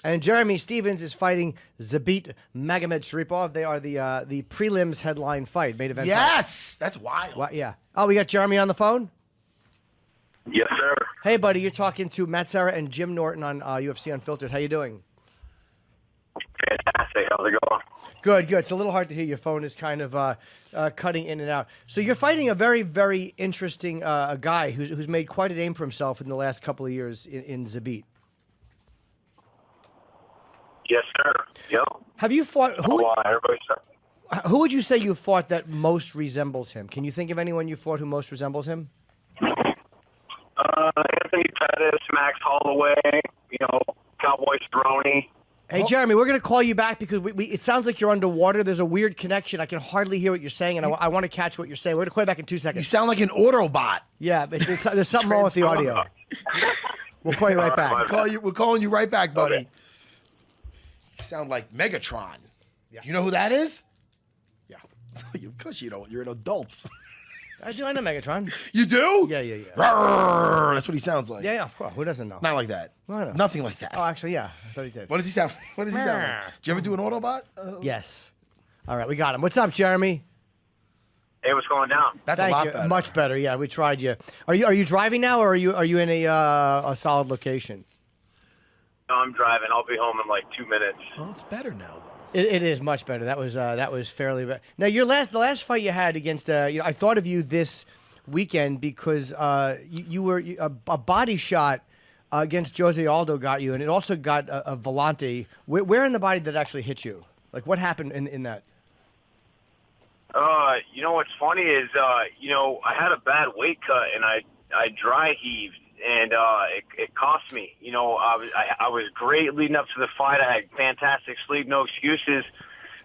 And Jeremy Stevens is fighting Zabit Magomedsharipov. They are the prelims headline fight, main event. Yes, that's wild. Yeah. Oh, we got Jeremy on the phone? Yes, sir. Hey, buddy, you're talking to Matt Serra and Jim Norton on UFC Unfiltered. How you doing? Fantastic. How's it going? Good, good. It's a little hard to hear. Your phone is kind of cutting in and out. So you're fighting a very, very interesting guy who's made quite a name for himself in the last couple of years in Zabit. Yes, sir. Yep. Have you fought? Everybody, Who would you say you fought that most resembles him? Can you think of anyone you fought who most resembles him? Anthony Pettis, Max Holloway, Cowboy Cerrone. Hey, Jeremy, we're going to call you back because it sounds like you're underwater. There's a weird connection. I can hardly hear what you're saying, and I want to catch what you're saying. We're going to call you back in 2 seconds. You sound like an Autobot. Yeah, but there's something wrong with the audio. We'll call you right back. We're calling you right back, buddy. Okay. You sound like Megatron. Yeah. You know who that is? Yeah. Of course you don't. You're an adult. I do. I know Megatron. You do? Yeah. Rawr, that's what he sounds like. Yeah. Well, who doesn't know? Not like that. Why not? Nothing like that. Oh, actually, yeah. I thought he did. What does he sound like? What does he sound like? Did you ever do an Autobot? Yes. All right, we got him. What's up, Jeremy? Hey, what's going down? That's Thank a lot you. better. Much better. Yeah, we tried you. Are you driving now, or are you in a solid location? No, I'm driving. I'll be home in like 2 minutes. Well, it's better now, though. It is much better. That was fairly bad. Now the last fight you had against I thought of you this weekend because you were a body shot against Jose Aldo got you, and it also got a Volante. Where in the body did it actually hit you? Like what happened in that? What's funny is I had a bad weight cut and I dry heaved. And it cost me. I was great leading up to the fight. I had fantastic sleep, no excuses.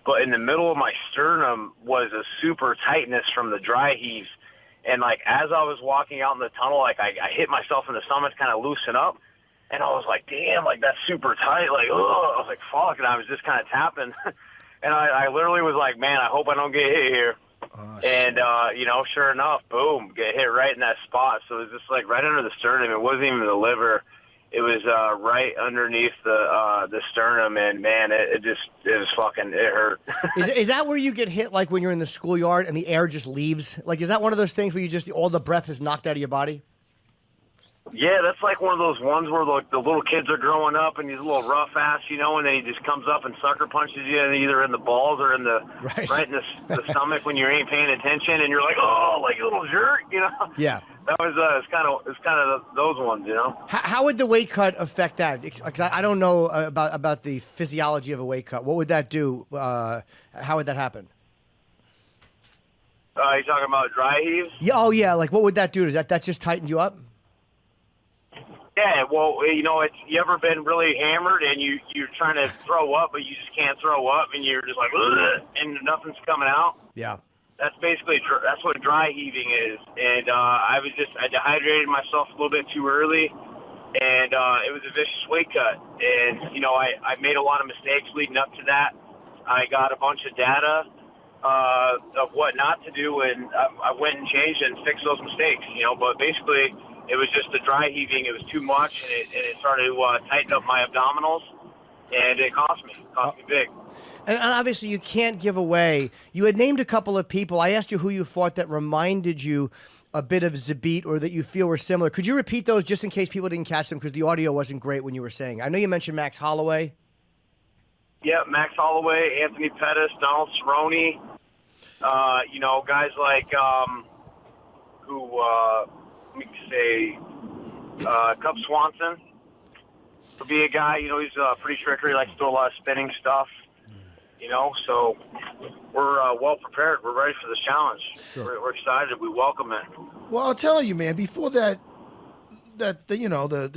But in the middle of my sternum was a super tightness from the dry heaves. And, as I was walking out in the tunnel, I hit myself in the stomach to kind of loosen up. And I was like, damn, that's super tight. Ugh. I was like, fuck. And I was just kind of tapping. And I literally was like, man, I hope I don't get hit here. And, sure enough, boom, get hit right in that spot. So it was just right under the sternum. It wasn't even the liver. It was right underneath the sternum. And, man, it hurt. Is that where you get hit when you're in the schoolyard and the air just leaves? Is that one of those things where all the breath is knocked out of your body? Yeah, that's one of those ones where the little kids are growing up and he's a little rough ass, and then he just comes up and sucker punches you either in the balls or in right in the stomach when you ain't paying attention and you're like, oh, like a little jerk, Yeah. That was it's kind of those ones, How would the weight cut affect that? Because I don't know about the physiology of a weight cut. What would that do? How would that happen? You talking about dry heaves? Yeah. Oh yeah. What would that do? Does that just tighten you up? Yeah, well, you ever been really hammered and you're trying to throw up, but you just can't throw up, and you're just like, ugh, and nothing's coming out? Yeah. That's what dry heaving is. And I dehydrated myself a little bit too early, and it was a vicious weight cut. And, I made a lot of mistakes leading up to that. I got a bunch of data of what not to do, and I went and changed and fixed those mistakes, but basically it was just the dry heaving. It was too much, and it started to tighten up my abdominals, and it cost me big. And obviously you can't give away. You had named a couple of people. I asked you who you fought that reminded you a bit of Zabit or that you feel were similar. Could you repeat those just in case people didn't catch them because the audio wasn't great when you were saying? I know you mentioned Max Holloway. Yeah, Max Holloway, Anthony Pettis, Donald Cerrone. Guys like Cub Swanson would be a guy. He's pretty trickery, likes to do a lot of spinning stuff. So we're well prepared. We're ready for this challenge. Sure. We're excited. We welcome it. Well, I'll tell you, man. Before the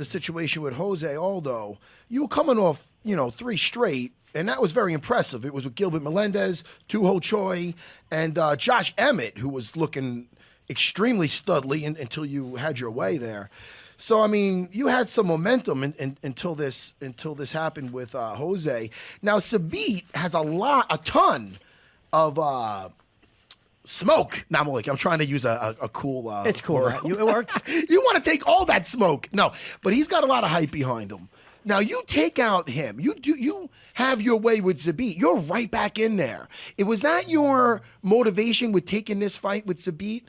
situation with Jose Aldo, you were coming off 3 straight. And that was very impressive. It was with Gilbert Melendez, Tuho Choi, and Josh Emmett, who was looking extremely studly until you had your way there. So, I mean, you had some momentum until this happened with Jose. Now, Zabit has a ton of smoke. Now, I'm trying to use a cool it's cool, word. Right? It worked. You want to take all that smoke. No, but he's got a lot of hype behind him. Now you take out him. You have your way with Zabit. You're right back in there. Was that your motivation with taking this fight with Zabit?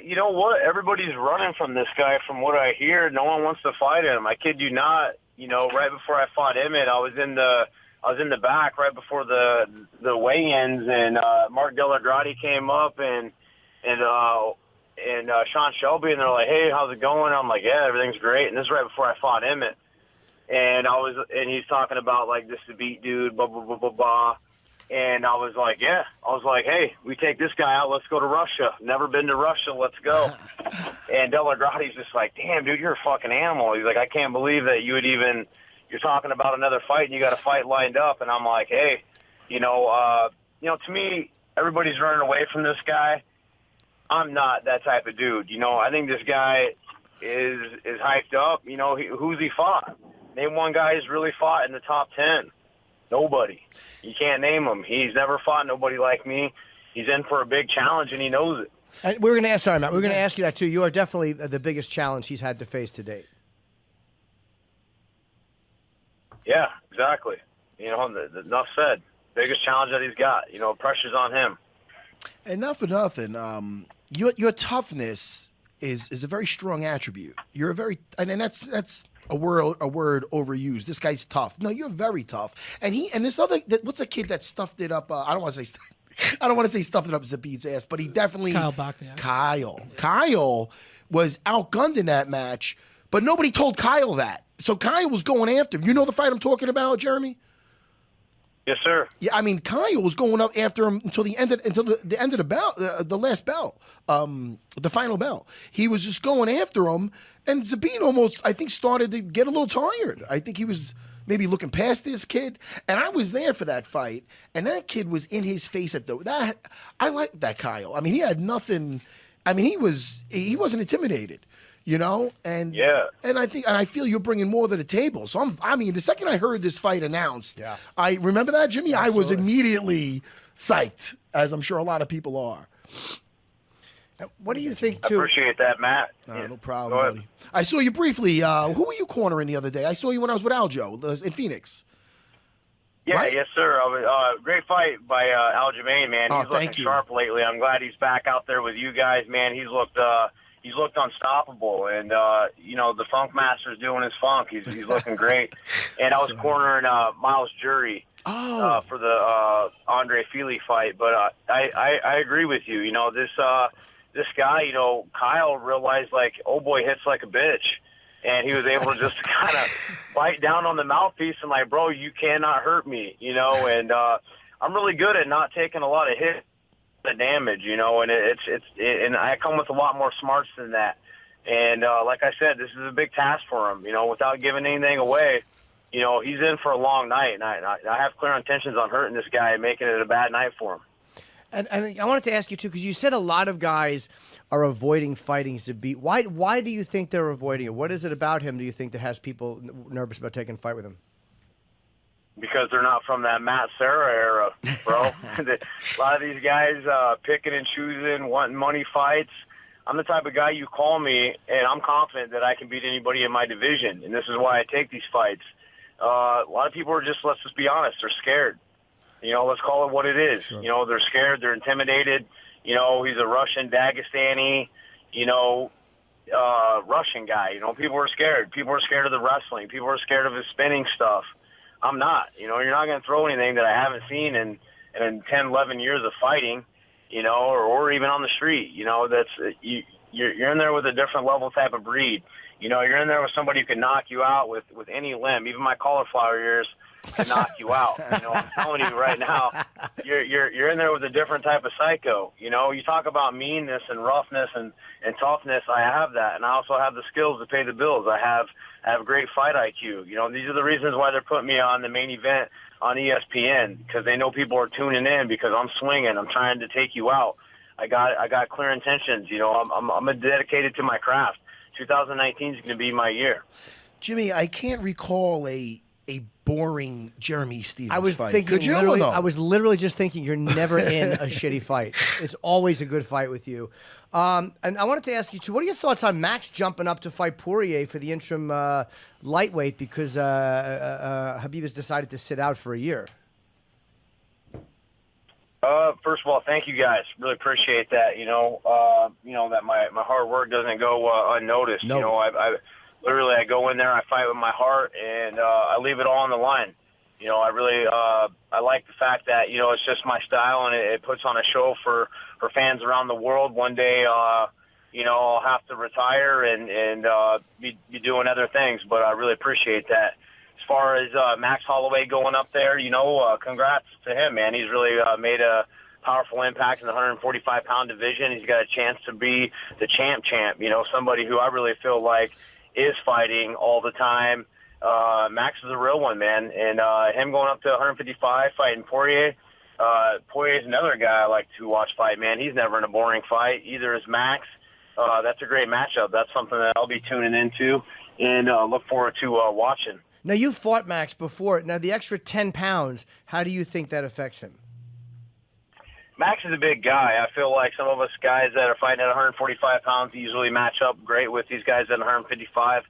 You know what? Everybody's running from this guy. From what I hear, no one wants to fight him. I kid you not. You know, right before I fought Emmett, I was in the back right before the weigh-ins, and Mark Delagrati came up and Sean Shelby, and they're like, "Hey, how's it going?" I'm like, "Yeah, everything's great." And this is right before I fought Emmett, and he's talking about like this Zabit dude, blah blah blah blah blah. And I was like, yeah. I was like, hey, we take this guy out. Let's go to Russia. Never been to Russia. Let's go. And Delagrati's just like, damn, dude, you're a fucking animal. He's like, I can't believe that you're talking about another fight and you got a fight lined up. And I'm like, hey, to me, everybody's running away from this guy. I'm not that type of dude. You know, I think this guy is hyped up. You know, who's he fought? Name one guy who's really fought in the top 10. Nobody. You can't name him. He's never fought nobody like me. He's in for a big challenge, and he knows it. And we're going to ask, sorry, Matt, we're going to ask you that, too. You are definitely the biggest challenge he's had to face to date. Yeah, exactly. You know, enough said. Biggest challenge that he's got. You know, pressure's on him. And not for nothing, your toughness is a very strong attribute. You're a very, and that's a word overused. This guy's tough. No, you're very tough. And this other, what's the kid that stuffed it up? I don't want to say stuffed it up Zabit's ass, but he definitely Kyle Bachniak. Kyle was outgunned in that match, but nobody told Kyle that. So Kyle was going after him. You know the fight I'm talking about, Jeremy? Yes, sir. Yeah, I mean, Kyle was going up after him until the end of the bell, the last bell, the final bell. He was just going after him, and Zabit almost, I think, started to get a little tired. I think he was maybe looking past this kid, and I was there for that fight, and that kid was in his face I like that Kyle. I mean, he had nothing. I mean, he wasn't intimidated. You know, and yeah, and I feel you're bringing more to the table. So the second I heard this fight announced, yeah. I remember that, Jimmy. Absolutely. I was immediately psyched, as I'm sure a lot of people are. What do you think, too? I appreciate that, Matt. No problem, buddy. I saw you briefly. Who were you cornering the other day? I saw you when I was with Aljo in Phoenix. Yeah, right? Yes, sir. Great fight by Aljamain, man. He's looking sharp lately. I'm glad he's back out there with you guys, man. He's looked unstoppable, and the Funk Master's doing his funk. He's looking great. And I was cornering Miles Jury for the Andre Fili fight, but I agree with you. You know, this guy, Kyle realized, like, oh boy hits like a bitch, and he was able to just kind of bite down on the mouthpiece and like, bro, you cannot hurt me, and I'm really good at not taking a lot of hits. The damage, and and I come with a lot more smarts than that. And like I said, this is a big task for him. Without giving anything away, he's in for a long night, and I have clear intentions on hurting this guy and making it a bad night for him. And I wanted to ask you too, because you said a lot of guys are avoiding fighting Zabit. Why do you think they're avoiding it? What is it about him, do you think, that has people nervous about taking a fight with him? Because they're not from that Matt Serra era, bro. A lot of these guys picking and choosing, wanting money fights. I'm the type of guy you call me, and I'm confident that I can beat anybody in my division, and this is why I take these fights. A lot of people are just, let's just be honest, they're scared. Let's call it what it is. Sure. They're scared, they're intimidated. He's a Russian, Dagestani, Russian guy. People are scared. People are scared of the wrestling. People are scared of his spinning stuff. I'm not. You're not going to throw anything that I haven't seen in 10, 11 years of fighting, or even on the street. You're in there with a different level type of breed. You're in there with somebody who can knock you out with any limb. Even my cauliflower ears can knock you out. I'm telling you right now, you're in there with a different type of psycho. You talk about meanness and roughness and toughness. I have that, and I also have the skills to pay the bills. I have great fight IQ. These are the reasons why they're putting me on the main event on ESPN, because they know people are tuning in because I'm swinging. I'm trying to take you out. I got clear intentions. I'm dedicated to my craft. 2019 is going to be my year. Jimmy, I can't recall a a boring Jeremy Stevens I was fight? thinking, Could you or literally, no? I was literally just thinking, you're never in a shitty fight. It's always a good fight with you. And I wanted to ask you too, what are your thoughts on Max jumping up to fight Poirier for the interim lightweight because Khabib has decided to sit out for a year? First of all, thank you guys. Really appreciate that. That my hard work doesn't go unnoticed. No. You know, I literally I go in there, I fight with my heart, and I leave it all on the line. You know, I really I like the fact that it's just my style, and it puts on a show for fans around the world. One day, I'll have to retire and be doing other things, but I really appreciate that. As far as Max Holloway going up there, congrats to him, man. He's really made a powerful impact in the 145-pound division. He's got a chance to be the champ, somebody who I really feel like is fighting all the time. Max is a real one, man. And him going up to 155, fighting Poirier. Poirier's another guy I like to watch fight, man. He's never in a boring fight. Either is Max. That's a great matchup. That's something that I'll be tuning into and look forward to watching. Now, you fought Max before. Now, the extra 10 pounds, how do you think that affects him? Max is a big guy. I feel like some of us guys that are fighting at 145 pounds usually match up great with these guys at 155.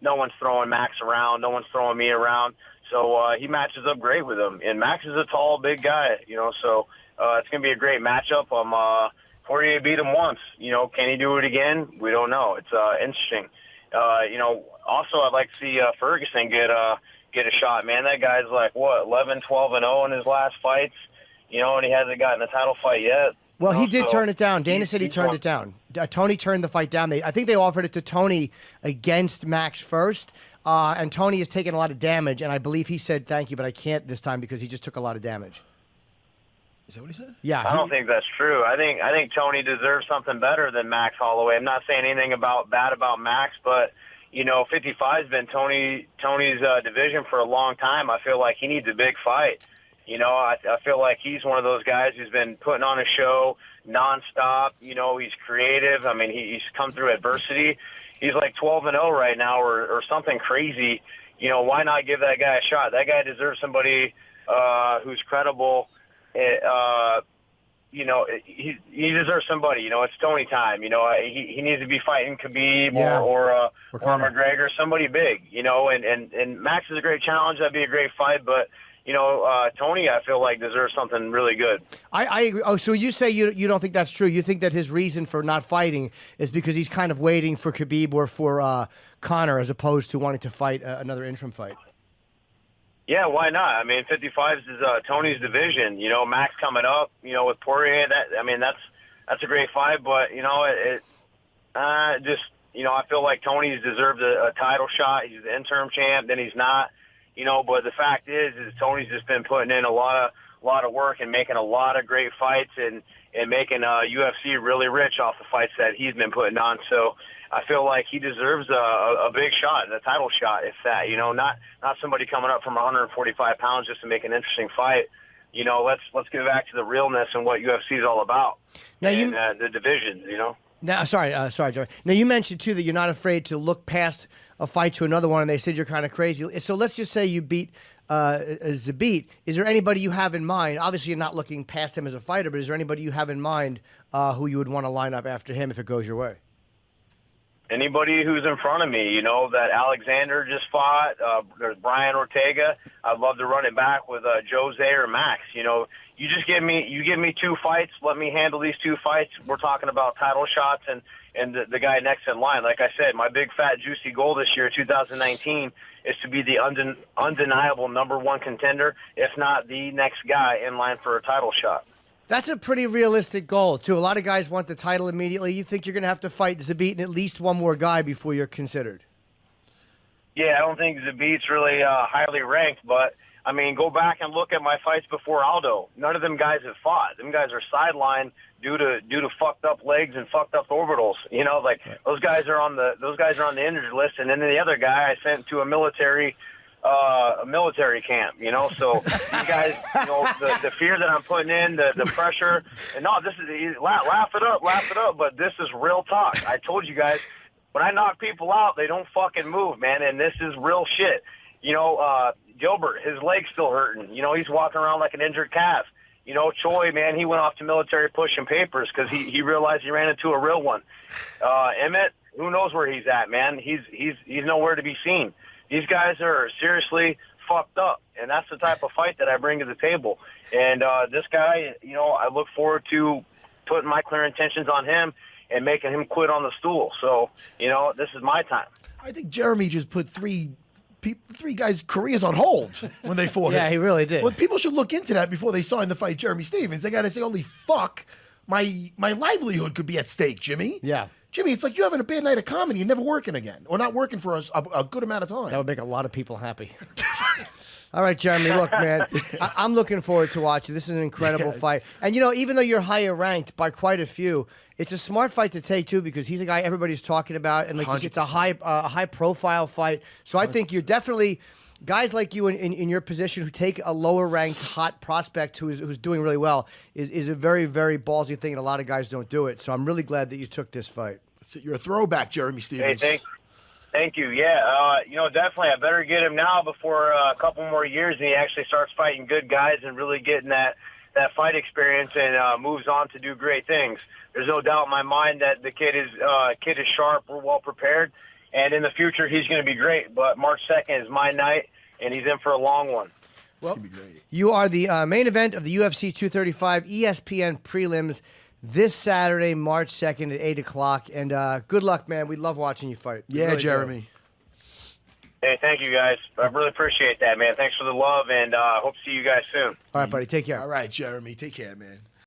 No one's throwing Max around. No one's throwing me around. So he matches up great with him. And Max is a tall, big guy, so it's going to be a great matchup. Poirier beat him once. Can he do it again? We don't know. It's interesting. Also, I'd like to see Ferguson get a shot, man. That guy's like, 11, 12, and 0 in his last fights, and he hasn't gotten a title fight yet. Well, he did turn it down. Dana said he turned it down. Tony turned the fight down. I think they offered it to Tony against Max first, and Tony has taken a lot of damage, and I believe he said thank you, but I can't this time because he just took a lot of damage. Is that what he said? Yeah. I don't think that's true. I think Tony deserves something better than Max Holloway. I'm not saying anything bad about Max, but 55's been Tony's division for a long time. I feel like he needs a big fight. I feel like he's one of those guys who's been putting on a show nonstop. He's creative. I mean, he's come through adversity. He's like 12-0 right now, or something crazy. Why not give that guy a shot? That guy deserves somebody who's credible. He deserves somebody. It's Tony time. He needs to be fighting Khabib or McGregor, somebody big. And Max is a great challenge. That'd be a great fight, but. Tony, I feel like deserves something really good. I agree. Oh, so you say you don't think that's true? You think that his reason for not fighting is because he's kind of waiting for Khabib or for Conor as opposed to wanting to fight another interim fight? Yeah, why not? I mean, 55 is Tony's division. Max coming up, with Poirier. That's a great fight, but I feel like Tony's deserved a title shot. He's the interim champ, then he's not. But the fact is Tony's just been putting in a lot of work and making a lot of great fights and making UFC really rich off the fights that he's been putting on. So I feel like he deserves a big shot, a title shot, if that. Not somebody coming up from 145 pounds just to make an interesting fight. Let's get back to the realness and what UFC is all about. Now the divisions. Now, sorry, Joey. Now, you mentioned, too, that you're not afraid to look past a fight to another one, and they said you're kind of crazy. So let's just say you beat Zabit. Is there anybody you have in mind? Obviously, you're not looking past him as a fighter, but is there anybody you have in mind who you would want to line up after him if it goes your way? Anybody who's in front of me, that Alexander just fought. There's Brian Ortega. I'd love to run it back with Jose or Max. You just give me two fights. Let me handle these two fights. We're talking about title shots and the guy next in line. Like I said, my big fat juicy goal this year, 2019, is to be the undeniable number one contender, if not the next guy in line for a title shot. That's a pretty realistic goal, too. A lot of guys want the title immediately. You think you're going to have to fight Zabit and at least one more guy before you're considered? Yeah, I don't think Zabit's really highly ranked, but, I mean, go back and look at my fights before Aldo. None of them guys have fought. Them guys are sidelined due to fucked up legs and fucked up orbitals. Those guys are on the injured list, and then the other guy I sent to a military camp, so these guys, the fear that I'm putting in, the pressure, and no, this is, laugh it up, but this is real talk. I told you guys, when I knock people out, they don't fucking move, man, and this is real shit. Gilbert, his leg's still hurting. He's walking around like an injured calf. Choi, man, he went off to military pushing papers because he realized he ran into a real one. Emmett, who knows where he's at, man? He's nowhere to be seen. These guys are seriously fucked up, and that's the type of fight that I bring to the table. And this guy, I look forward to putting my clear intentions on him and making him quit on the stool. So, this is my time. I think Jeremy just put three guys' careers on hold when they fought. Yeah, he really did. Well, people should look into that before they sign to fight Jeremy Stevens. They got to say, "Holy fuck, my livelihood could be at stake, Jimmy." Yeah. Jimmy, it's like you having a bad night of comedy and never working again, or not working for us a good amount of time. That would make a lot of people happy. All right, Jeremy, look, man, I'm looking forward to watching. This is an incredible fight. And, even though you're higher ranked by quite a few, it's a smart fight to take, too, because he's a guy everybody's talking about, and it's a high-profile fight. So I think you're definitely guys like you in your position who take a lower-ranked, hot prospect who's doing really well is a very, very ballsy thing, and a lot of guys don't do it. So I'm really glad that you took this fight. So you're a throwback, Jeremy Stevens. Hey, thank you. Yeah, definitely. I better get him now before a couple more years, and he actually starts fighting good guys and really getting that fight experience and moves on to do great things. There's no doubt in my mind that the kid is sharp. We're well prepared, and in the future he's going to be great. But March 2nd is my night, and he's in for a long one. Well, you are the main event of the UFC 235 ESPN prelims this Saturday, March 2nd at 8 o'clock. And good luck, man. We love watching you fight. Yeah, really, Jeremy. Hey, thank you, guys. I really appreciate that, man. Thanks for the love, and hope to see you guys soon. All right, buddy. Take care. All right, Jeremy. Take care, man.